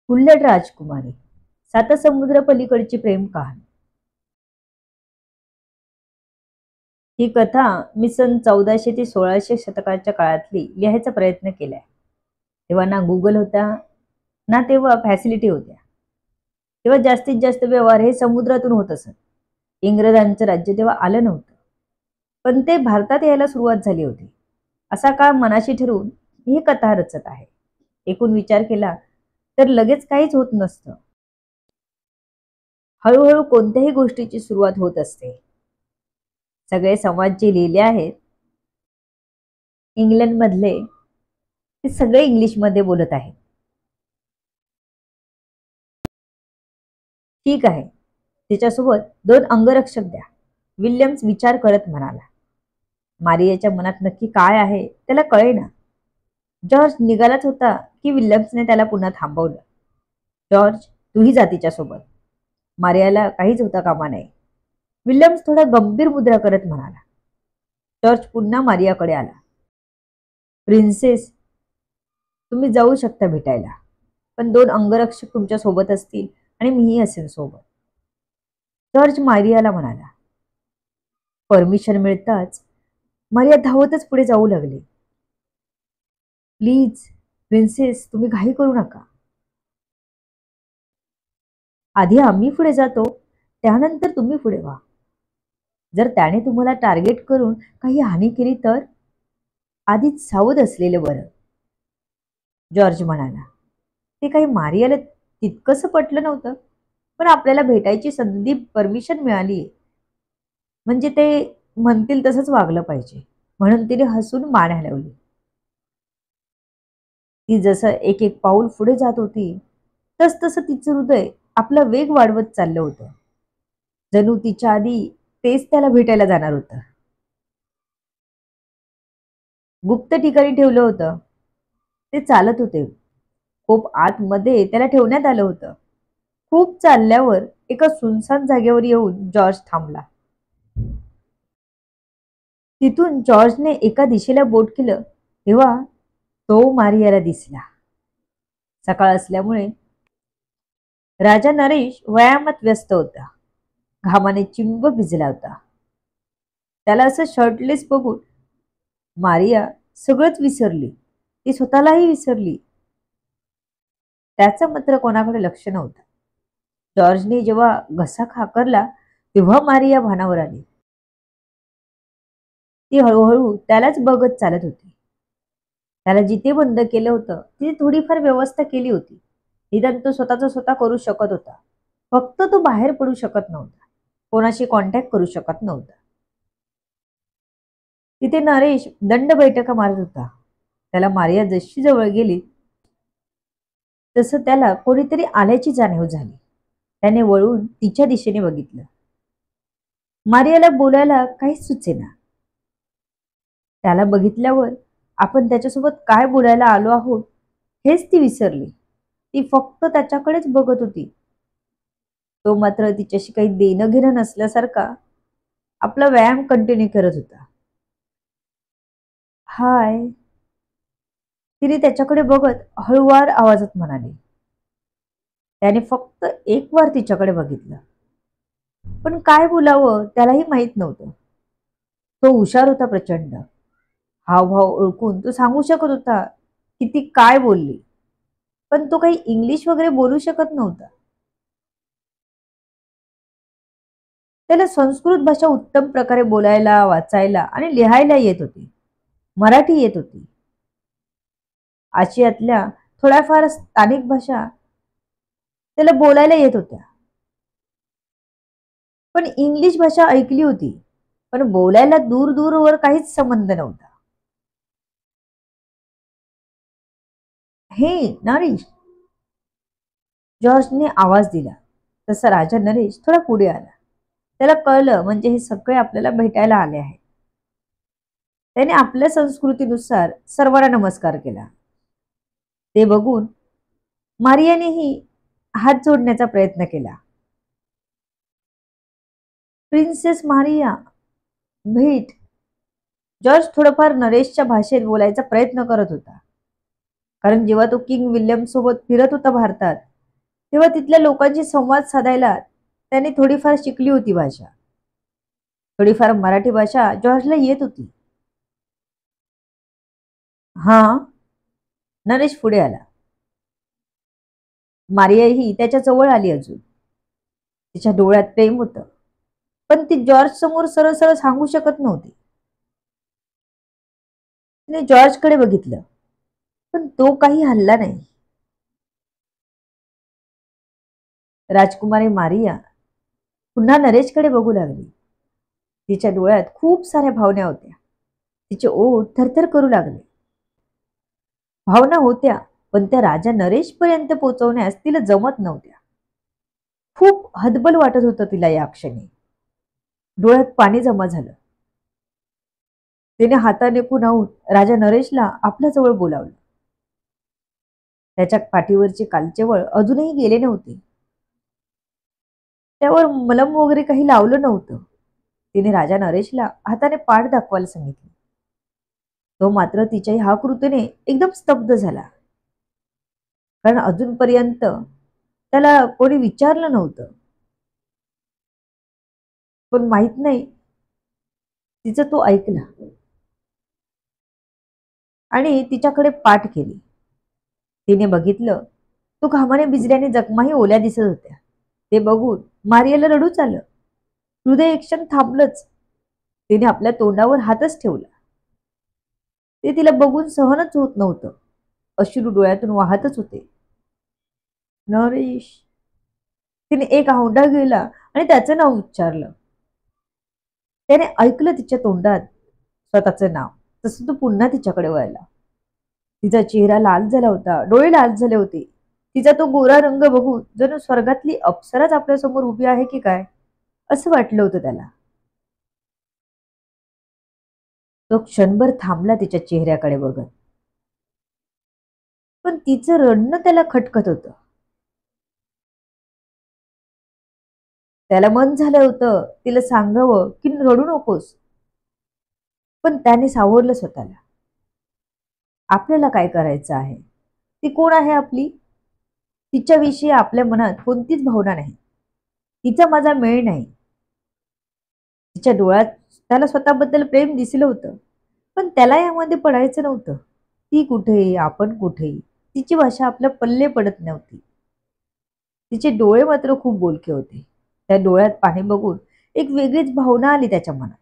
हुल्लड राजकुमारी, सातसमुद्र पलीकडची प्रेम कहाणी. ही कथा मी सन 1400 ते 1600 शतकाच्या काळातली लिहायचा प्रयत्न केलाय. तेव्हा ना गुगल होता, ना तेव्हा फॅसिलिटी होत्या. तेव्हा जास्तीत जास्त व्यवहार हे समुद्रातून होत असत. इंग्रजांचं राज्य तेव्हा आलं नव्हतं, पण ते भारतात यायला सुरुवात झाली होती. असा काळ मनाशी ठरवून ही कथा रचत आहे. एकूण विचार केला तर लगेच काहीच होत नसतं. हळूहळू कोणत्याही गोष्टीची सुरुवात होत असते. सगळे समाज जे लिहिले आहेत इंग्लंड मधले, ते सगळे इंग्लिश मध्ये बोलत आहेत. ठीक आहे, तिच्यासोबत 2 अंगरक्षक द्या, विल्यम्स विचार करत म्हणाला. मारियाच्या मनात नक्की काय आहे त्याला कळेना. जॉर्ज निघालाच होता की विल्यम्सने त्याला पुन्हा थांबवलं. जॉर्ज, तूही जा तिच्यासोबत. मारियाला काहीच होता कामा नये. विल्यम्स थोडा गंभीर मुद्रा करत म्हणाला. जॉर्ज पुन्हा मारियाकडे आला. प्रिन्सेस, तुम्ही जाऊ शकता भेटायला, पण 2 अंगरक्षक तुमच्या सोबत असतील आणि मीही असेन सोबत. जॉर्ज मारियाला म्हणाला. परमिशन मिळताच मारिया धावतच पुढे जाऊ लागली. प्लीज प्रिन्सेस, तुम्ही घाई करू नका. आधी आम्ही पुढे जातो, त्यानंतर तुम्ही पुढे व्हा. जर त्याने तुम्हाला टार्गेट करून काही हानी केली तर आधीच सावध असलेलं बरं. जॉर्ज म्हणाला. ते काही मारियाला तितकंसं पटलं नव्हतं, पण आपल्याला भेटायची संधी परमिशन मिळाली, म्हणजे ते म्हणतील तसंच वागलं पाहिजे, म्हणून तिने हसून मान हलवली. ती जसं एक एक पाऊल पुढे जात होती, तस तसं तिचं हृदय आपला वेग वाढवत चाललं होतं. जणू तिच्या आधी तेच त्याला भेटायला जाणार होतं. गुप्त ठिकाणी ठेवलं होतं. ते चालत होते. खूप आतमध्ये त्याला ठेवण्यात आलं होतं. खूप चालल्यावर एका सुनसान जागेवर येऊन जॉर्ज थांबला. तिथून जॉर्जने एका दिशेला बोट केलं तेव्हा तो मारियाला दिसला. सकाळ असल्यामुळे राजा नरेश व्यायामात व्यस्त होता. घामाने चिंब भिजला होता. त्याला असं शर्टलेस बघून मारिया सगळंच विसरली. ती स्वतःलाही विसरली. त्याचं मात्र कोणाकडे लक्ष नव्हतं. जॉर्जने जेव्हा घसा खाकरला तेव्हा मारिया भानावर आली. ती हळूहळू त्यालाच बघत चालत होती. त्याला जिथे बंद केलं होतं तिथे थोडीफार व्यवस्था केली होती. निदान तो स्वतःच स्वतः करू शकत होता. फक्त तो बाहेर पडू शकत नव्हता. कोणाशी कॉन्टॅक्ट करू शकत नव्हता. तिथे नरेश दंड बैठका मारत होता. त्याला मारिया जशी जवळ गेली तसं त्याला कोणीतरी आल्याची जाणीव झाली. त्याने वळून तिच्या दिशेने बघितलं. मारियाला बोलायला काहीच सुचेना. त्याला बघितल्यावर आपण त्याच्यासोबत काय बोलायला आलो आहोत हेच ती विसरली. ती फक्त त्याच्याकडेच बघत होती. तो मात्र तिच्याशी काही देणं घेणं नसल्यासारखा आपला व्यायाम कंटिन्यू करत होता. हाय, तिने त्याच्याकडे बघत हळूवार आवाजात म्हणाली. त्याने फक्त एक वार तिच्याकडे बघितलं, पण काय बोलावं त्यालाही माहित नव्हतं. तो हुशार होता प्रचंड. हावभाव ओळखून तो सांगू शकत होता की ती काय बोलली, पण तो काही इंग्लिश वगैरे बोलू शकत नव्हता. त्याला संस्कृत भाषा उत्तम प्रकारे बोलायला, वाचायला आणि लिहायला येत होती. मराठी येत होती. आशियातल्या थोड्याफार स्थानिक भाषा त्याला बोलायला येत होत्या. पण इंग्लिश भाषा ऐकली होती, पण बोलायला दूर दूरवर काहीच संबंध नव्हता. हे नरेश, जॉर्जने आवाज दिला. तसा राजा नरेश थोडा पुढे आला. त्याला कळलं म्हणजे हे सगळे आपल्याला भेटायला आले आहेत. त्याने आपल्या संस्कृतीनुसार सर्वांना नमस्कार केला. ते बघून मारियानेही हात जोडण्याचा प्रयत्न केला. प्रिन्सेस मारिया, भेट. जॉर्ज थोडंफार नरेशच्या भाषेत बोलायचा प्रयत्न करत होता, कारण जेव्हा तो किंग विल्यम सोबत फिरत होता भारतात तेव्हा तिथल्या लोकांशी संवाद साधायला त्याने थोडीफार शिकली होती भाषा. थोडीफार मराठी भाषा जॉर्जला येत होती. हा. नरेश पुढे आला. मारियाही त्याच्या जवळ आली अजून. तिच्या डोळ्यात प्रेम होतं, पण ती जॉर्ज समोर सरळ सरळ सांगू शकत नव्हती. तिने जॉर्जकडे बघितलं, पण तो काही हलला नाही. राजकुमारी मारिया पुन्हा नरेशकडे बघू लागली. तिच्या डोळ्यात खूप साऱ्या भावना होत्या. तिचे ओठ थरथर करू लागले. भावना होत्या, पण त्या राजा नरेश पर्यंत पोहोचवण्यास तिला जमत नव्हत्या. खूप हतबल वाटत होतं तिला या क्षणी. डोळ्यात पाणी जमा झालं. तिने हाताने कुणाहून राजा नरेशला आपल्या जवळ बोलावलं. त्याच्या पाठीवरचे कालचे वळ अजूनही गेले नव्हते. त्यावर मलम वगैरे काही लावलं नव्हतं. तिने राजा नरेशला हाताने पाठ दाखवायला सांगितली. तो मात्र तिच्या ह्या कृतीने एकदम स्तब्ध झाला. कारण अजूनपर्यंत त्याला कोणी विचारलं नव्हतं. पण माहित नाही, तिचं तो ऐकला आणि तिच्याकडे पाठ केली. तिने बघितलं, तो घामाने भिजल्याने जखमाही ओल्या दिसत होत्या. ते बघून मारियाला रडूच आलं. हृदय एक क्षण थांबलंच. तिने आपल्या तोंडावर हातच ठेवला. ते तिला बघून सहनच होत नव्हतं. अश्रू डोळ्यातून वाहतच होते. नरेश. तिने एक आहुंडा गेला आणि त्याचं नाव उच्चारलं. त्याने ऐकलं तिच्या तोंडात स्वतःचं नाव. तसं तो पुन्हा तिच्याकडे वळला. तिचा चेहरा लाल झाला होता, डोळे लाल झाले होते. तिचा तो गोरा रंग बघून जणू स्वर्गातली अप्सराच आपल्या समोर उभी आहे की काय असं वाटलं होतं त्याला. तो क्षणभर थांबला तिच्या चेहऱ्याकडे बघत. पण तिचं रडणं त्याला खटकत होतं. त्याला मन झालं होतं तिला सांगावं की रडू नकोस, पण त्याने सावरलं स्वतःला. आपल्याला काय करायचं आहे? ती कोण आहे आपली? तिच्याविषयी आपल्या मनात कोणतीच भावना नाही. तिचा माझा मेळ नाही. तिच्या डोळ्यात त्याला स्वतःबद्दल प्रेम दिसलं होतं, पण त्याला यामध्ये पडायचं नव्हतं. ती कुठे, आपण कुठे, तिची भाषा आपल्या पल्ले पडत नव्हती. तिचे डोळे मात्र खूप बोलके होते. त्या डोळ्यात पाणी बघून एक वेगळीच भावना आली त्याच्या मनात.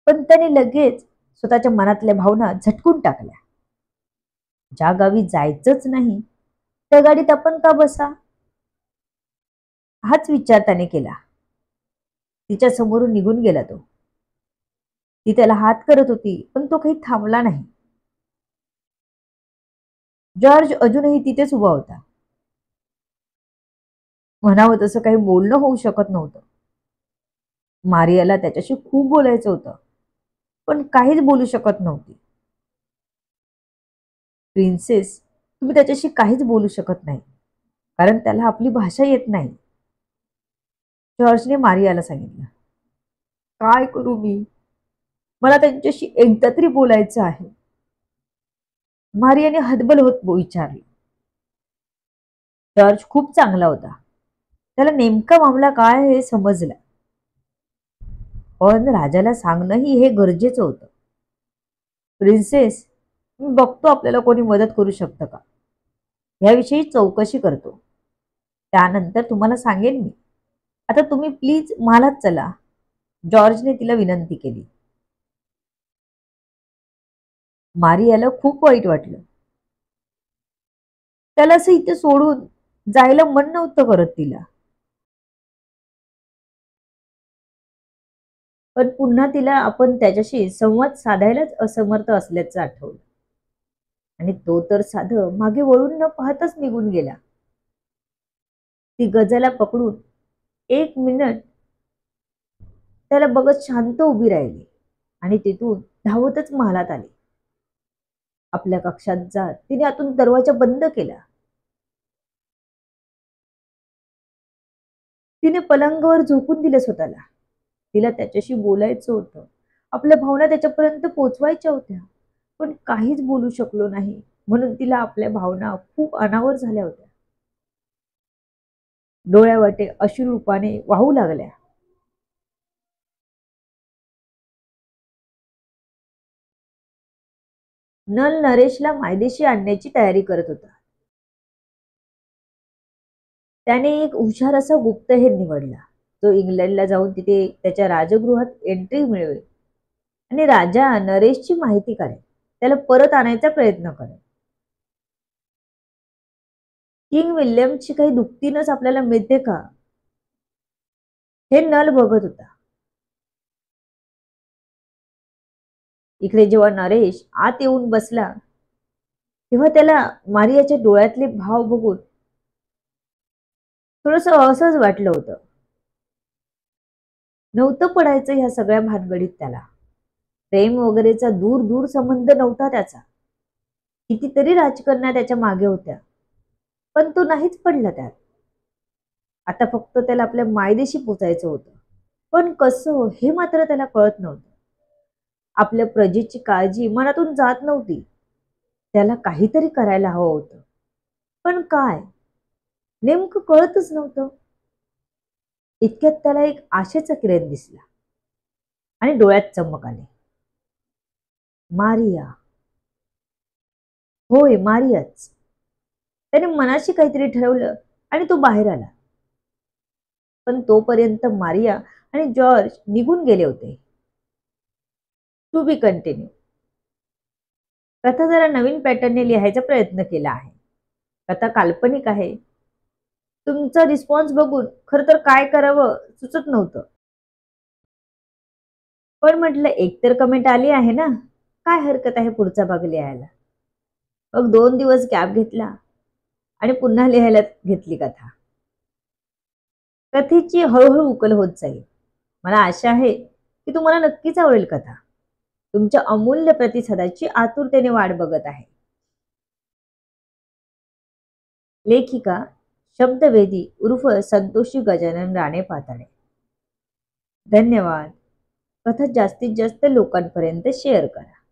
पण त्याने लगेच स्वतःच्या मनातल्या भावना झटकून टाकल्या. ज्या गावी जायचंच नाही त्या गाडीत आपण का बसा? हाच विचार त्याने केला. तिच्या समोरून निघून गेला तो. ती त्याला हात करत होती, पण तो काही थांबला नाही. जॉर्ज अजूनही तिथेच उभा होता. म्हणावं तसं काही बोलणं होऊ शकत नव्हतं. मारियाला त्याच्याशी खूप बोलायचं होतं, पण काहीच बोलू शकत नव्हती. प्रिन्सेस, तुम्ही त्याच्याशी काहीच बोलू शकत नाही, कारण त्याला आपली भाषा येत नाही. जॉर्जने मारियाला सांगितलं. काय करू मी? मला त्यांच्याशी एकदा तरी बोलायचं आहे. मारियाने हतबल होत विचारले. जॉर्ज खूप चांगला होता. त्याला नेमका मामला काय हे समजलं. पण राजाला सांगणंही हे गरजेचं होतं. प्रिन्सेस, मी बघतो आपल्याला कोणी मदत करू शकतं का याविषयी चौकशी करतो. त्यानंतर तुम्हाला सांगेन मी. आता तुम्ही प्लीज मलाच चला. जॉर्जने तिला विनंती केली. मारियाला खूप वाईट वाटलं. त्याला असं इथे सोडून जायला मन नव्हतं करत तिला. पण पुन्हा तिला आपण त्याच्याशी संवाद साधायलाच असमर्थ असल्याचं आठवलं. आणि तो तर साधं मागे वळून न पाहताच निघून गेला. ती गजाला पकडून 1 मिनिट त्याला बघत शांत उभी राहिली आणि तिथून धावतच महालात आली. आपल्या कक्षात जात तिने आतून दरवाजा बंद केला. तिने पलंगावर झोपून दिलं स्वतःला. तिला त्याच्याशी बोलायचं होतं. आपल्या भावना त्याच्यापर्यंत पोचवायच्या होत्या, पण काहीच बोलू शकलो नाही. म्हणून तिला आपल्या भावना खूप अनावर झाल्या होत्या. डोळ्यावाटे अश्रुरूपाने वाहू लागल्या. नल नरेशला मायदेशी आणण्याची तयारी करत होता. त्याने एक हुशार असा गुप्तहेर निवडला, जो इंग्लंडला जाऊन तिथे त्याच्या राजगृहात एंट्री मिळवेल आणि राजा नरेशची माहिती काढेल, त्याला परत आणायचा प्रयत्न करेल. किंग विल्यमची काही दुःखतीनच आपल्याला मिळते का, हे नल बघत होता. इकडे जेव्हा नरेश आत येऊन बसला, तेव्हा त्याला मारियाच्या डोळ्यातले भाव बघून थोडस असंच वाटलं होतं. नव्हतं पडायचं ह्या सगळ्या भानगडीत त्याला. प्रेम वगैरेचा दूर दूर संबंध नव्हता त्याचा. कितीतरी राजकन्या त्याच्या मागे होत्या, पण तो नाहीच पडला त्यात. आता फक्त त्याला आपल्या मायदेशी पोचायचं होतं. पण कसं हे मात्र त्याला कळत नव्हतं. आपल्या प्रजेची काळजी मनातून जात नव्हती. त्याला काहीतरी करायला हवं होतं, पण काय नेमकं कळतच नव्हतं. इतक्यात त्याला एक आशेचा किरण दिसला आणि डोळ्यात चमक आली. मारिया, होय मारियाच. त्याने मनाशी काहीतरी ठरवलं आणि तो बाहेर आला. पण तोपर्यंत मारिया आणि जॉर्ज निघून गेले होते. To be continue. कथा जरा नवीन पॅटर्नने लिहायचा प्रयत्न केला आहे. कथा काल्पनिक आहे. तुमचा रिस्पॉन्स बघून खरं तर काय करावं सुचत नव्हतं. पण म्हटलं एकतर कमेंट आली आहे ना, काय हरकत आहे पुढचा भाग लिहायला. मग 2 दिवस गॅप घेतला आणि पुन्हा लिहायला घेतली कथा. कथेची हळूहळू उकल होत जाईल. मला आशा आहे की तुम्हाला नक्कीच आवडेल कथा. तुमच्या अमूल्य प्रतिसादाची आतुरतेने वाट बघत आहे. लेखिका शब्दवेदी उर्फ संतोषी गजानन राणे पाताडे. धन्यवाद. कथा जास्तीत जास्त लोकांपर्यंत शेअर करा.